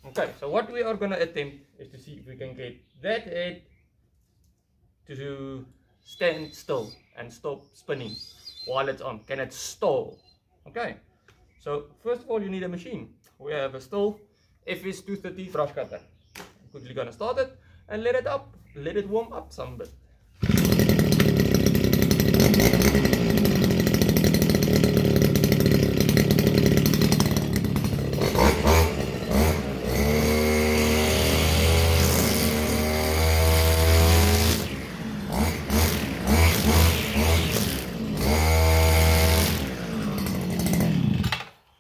Okay, so what we are gonna attempt is to see if we can get that head to stand still and stop spinning while it's on. Can it stall? Okay, so first of all you need a machine. We have a Stihl FS 230 brush cutter. I'm quickly gonna start it and let it warm up some bit.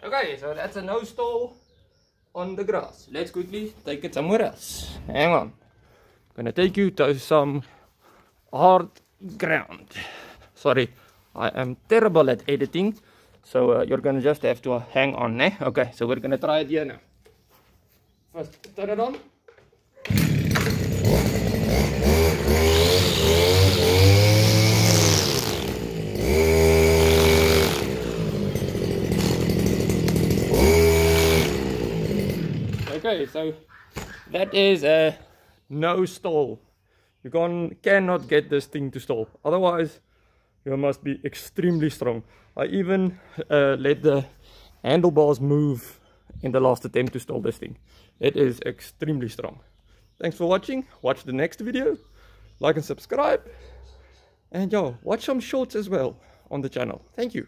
Okay, so that's a no stall on the grass. Let's quickly take it somewhere else. Hang on. I'm gonna take you to some hard ground. Sorry, I am terrible at editing, so you're gonna just have to hang on, eh? Okay, so we're gonna try it here now. First, turn it on. Okay, so that is a no stall. You cannot get this thing to stall. Otherwise, you must be extremely strong. I even let the handlebars move in the last attempt to stall this thing. It is extremely strong. Thanks for watching. Watch the next video. Like and subscribe. And watch some shorts as well on the channel. Thank you.